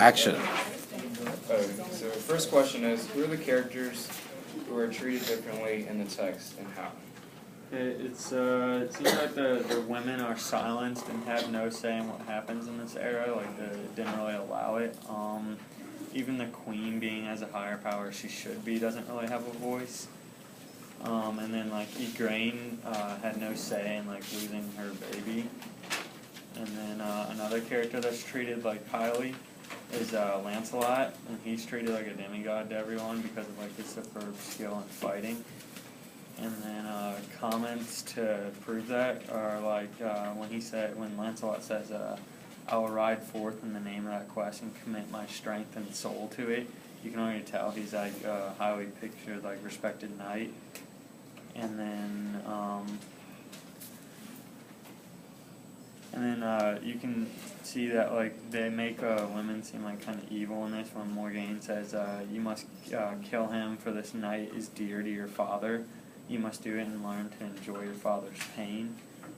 Action. So first question is, who are the characters who are treated differently in the text, and how? It seems like the women are silenced and have no say in what happens in this era. Like, they didn't really allow it. Even the queen, being as a higher power she should be, doesn't really have a voice. And then, like, Igraine had no say in, like, losing her baby. And then another character that's treated, like, highly is Lancelot, and he's treated like a demigod to everyone because of, like, his superb skill in fighting. And then comments to prove that are like when Lancelot says, "I will ride forth in the name of that quest and commit my strength and soul to it." You can already tell he's like a highly pictured, like, respected knight. And then you can see that, like, they make women seem like kind of evil in this. When Morgaine says, "You must kill him, for this knight is dear to your father. You must do it and learn to enjoy your father's pain."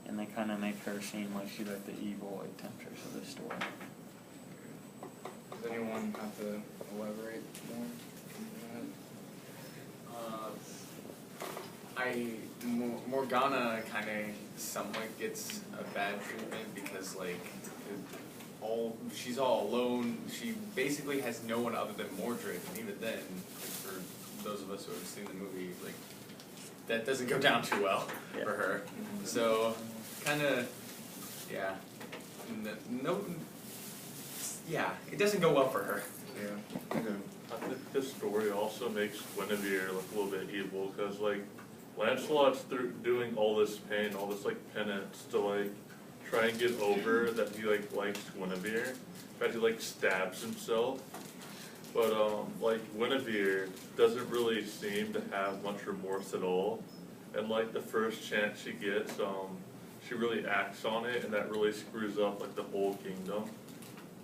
And they kind of make her seem like she's like the evil, like, temptress of the story. Does anyone have to elaborate more on Morgana kind of somewhat gets a bad treatment because, like, she's all alone. She basically has no one other than Mordred, and even then, like, for those of us who have seen the movie, like, that doesn't go down too well for her. So, kind of, yeah, it doesn't go well for her. Yeah. I think this story also makes Guinevere look a little bit evil, because, like, Lancelot's doing all this pain, all this, like, penance to, like, try and get over that he, like, likes Guinevere. In fact, he, like, stabs himself. But, like, Guinevere doesn't really seem to have much remorse at all. And, like, the first chance she gets, she really acts on it, and that really screws up, like, the whole kingdom.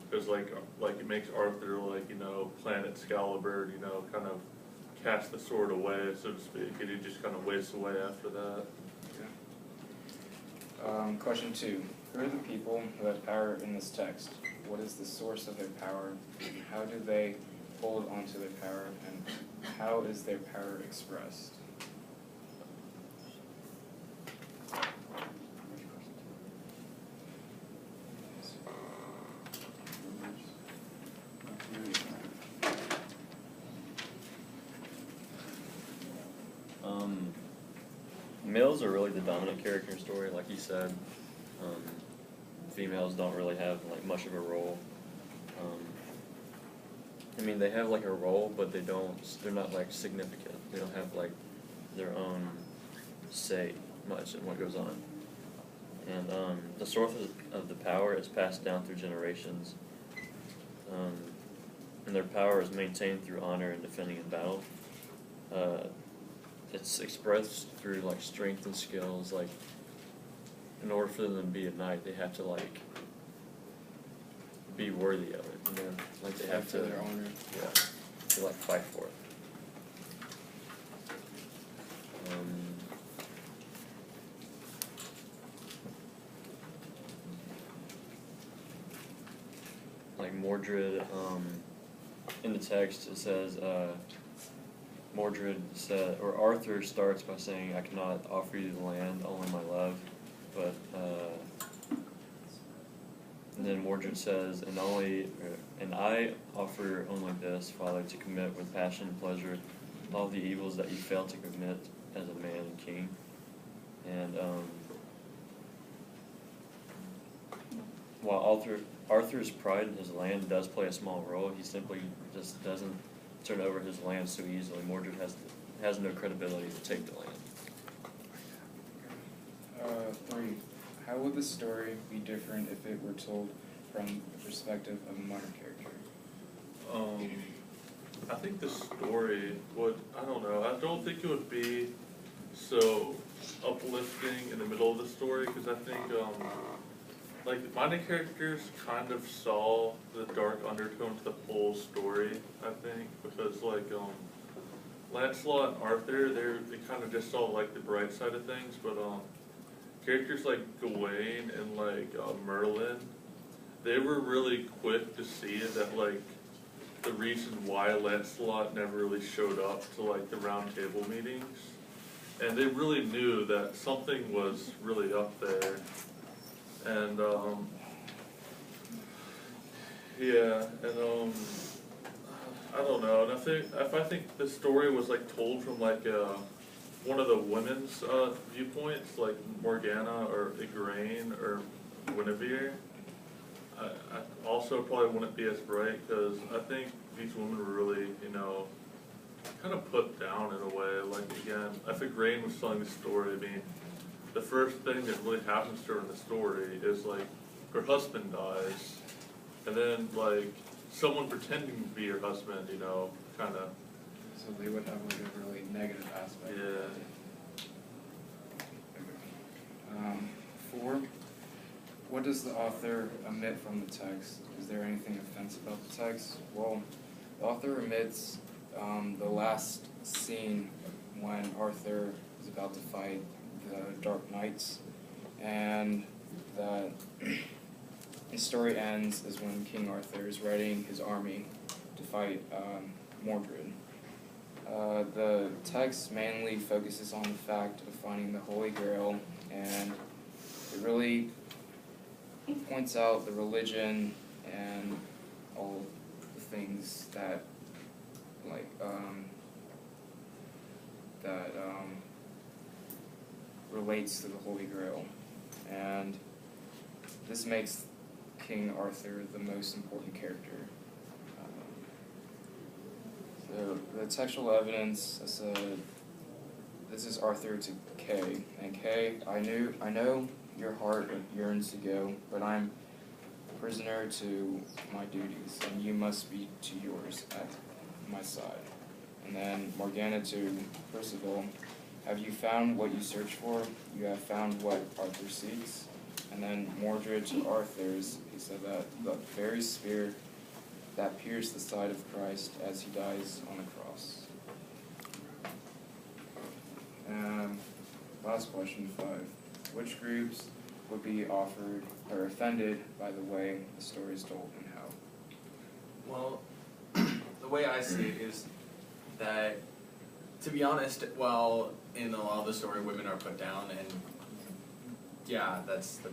Because, like it makes Arthur, like, plant Excalibur, kind of cast the sword away, so to speak, and he just kind of wastes away after that. Yeah. Question 2. Who are the people who have power in this text? What is the source of their power? How do they hold onto their power, and how is their power expressed? Males are really the dominant character in story, like you said. Females don't really have, like, much of a role. I mean, they have, like, a role, but they're not, like, significant. They don't have, like, their own say much in what goes on. And the source of the power is passed down through generations. And their power is maintained through honor and defending in battle. It's expressed through, like, strength and skills. Like, in order for them to be a knight, they have to, like, be worthy of it. Like, they have to, their honor. Yeah, to, like, fight for it. Like Mordred, in the text it says, Mordred said, or Arthur starts by saying, "I cannot offer you the land, only my love." But and then Mordred says, "And I offer only this, Father, to commit with passion and pleasure all the evils that you failed to commit as a man and king." And while Arthur's pride in his land does play a small role, he simply just doesn't turn over his land so easily. Mordred has no credibility to take the land. 3. How would the story be different if it were told from the perspective of a modern character? I think the story would, I don't think it would be so uplifting in the middle of the story, because I think, like, minor characters kind of saw the dark undertone to the whole story, I think, because, like, Lancelot and Arthur, they kind of just saw, like, the bright side of things, but characters like Gawain and, like, Merlin, they were really quick to see that like the reason why Lancelot never really showed up to like the round table meetings, and they really knew that something was really up there, and yeah, and I don't know, and I think the story was like told from like one of the women's viewpoints, like Morgana or Igraine or Guinevere, I also probably wouldn't be as bright, because I think these women were really, you know, kind of put down in a way. Like again, if Igraine was telling the story, I mean, the first thing that really happens to her in the story is like her husband dies, and then like someone pretending to be her husband, you know, kind of. So they would have like a really negative aspect. Yeah. 4. What does the author omit from the text? Is there anything offensive about the text? Well, the author omits the last scene when Arthur is about to fight the Dark Knights, and that the story ends is when King Arthur is readying his army to fight Mordred. The text mainly focuses on the fact of finding the Holy Grail, and it really points out the religion and all the things that relates to the Holy Grail, and this makes King Arthur the most important character. So the textual evidence, this is Arthur to Kay, and Kay, I know your heart yearns to go, but I'm a prisoner to my duties, and you must be to yours at my side. And then Morgana to Percival, have you found what you search for? You have found what Arthur seeks. And then Mordred to Arthur's, he said that the very spear that pierced the side of Christ as he dies on the cross. Last question, 5. Which groups would be offered or offended by the way the story is told, and how? Well, the way I see it is that, to be honest, well, in a lot of the story, women are put down, and yeah, that's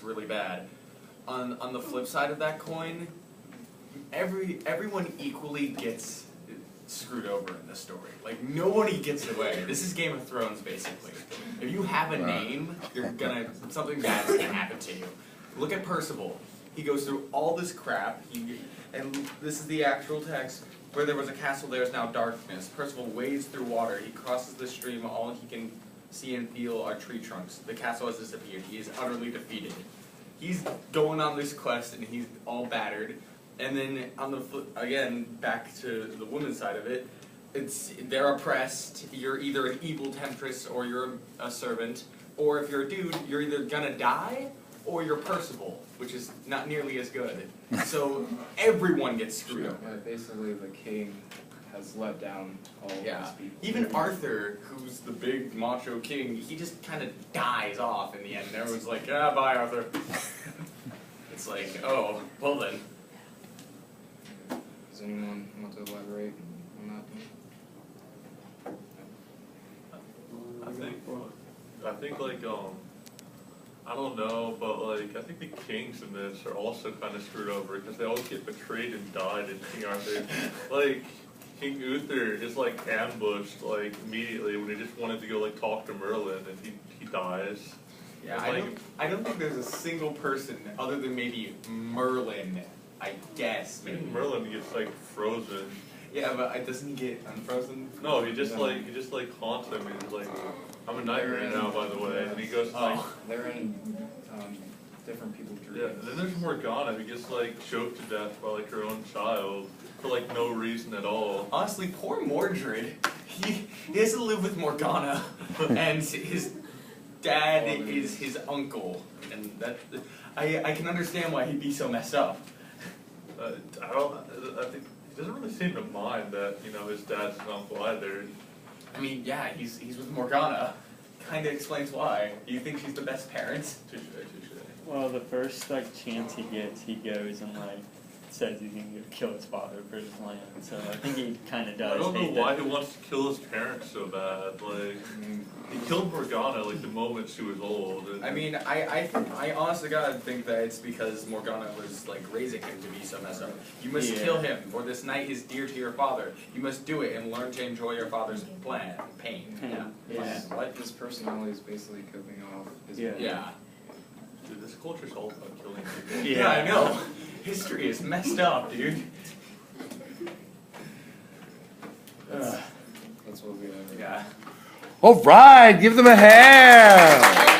really bad. On the flip side of that coin, everyone equally gets screwed over in this story. Like, nobody gets away. This is Game of Thrones, basically. If you have a name, something bad's gonna happen to you. Look at Percival. He goes through all this crap, and this is the actual text. Where there was a castle, there is now darkness. Percival wades through water. He crosses the stream. All he can see and feel are tree trunks. The castle has disappeared. He is utterly defeated. He's going on this quest, and he's all battered. And then on the again, back to the women's side of it, they're oppressed. You're either an evil temptress or you're a servant, or if you're a dude, you're either gonna die or you're Percival, which is not nearly as good. So everyone gets screwed over. Yeah, basically the king has let down all of his people. Even Arthur, who's the big macho king, he just kind of dies off in the end. And everyone's like, ah, bye, Arthur. It's like, oh, well then. Does anyone want to elaborate on that? I think like I don't know, but like I think the kings in this are also kind of screwed over because they always get betrayed and died in King Arthur. Like King Uther is like ambushed like immediately when he just wanted to go like talk to Merlin, and he dies. Yeah, Like, I don't think there's a single person other than maybe Merlin, I guess. Maybe. Merlin gets like frozen. Yeah, but doesn't he get unfrozen? No, he just like haunts him, and he's like, I'm a knight right now, by the way, and he goes like, They're in different people's dreams. yeah. Then there's Morgana, who gets like choked to death by like her own child for like no reason at all. Honestly, poor Mordred. He has to live with Morgana, and his dad is his uncle, and that I can understand why he'd be so messed up. I think he doesn't really seem to mind that, you know, his dad's his uncle either. I mean, yeah, he's with Morgana. Kinda explains why. Do you think she's the best parent? Touche. Well, the first like chance he gets, he goes and like says he's gonna go kill his father for his land. So I think he kind of does. I don't know hate why that. he wants to kill his parents so bad. Like, he killed Morgana like the moment she was old. And I mean, I honestly gotta think that it's because Morgana was like raising him to be so messed up. You must Yeah. kill him, for this night is dear to your father. You must do it and learn to enjoy your father's pain. Yeah. Yeah. What? His personality is basically coping off his Yeah. Yeah. dude, this culture's all about killing people. Yeah, I know. History is messed up, dude. That's what we have. Yeah. All right, give them a hand.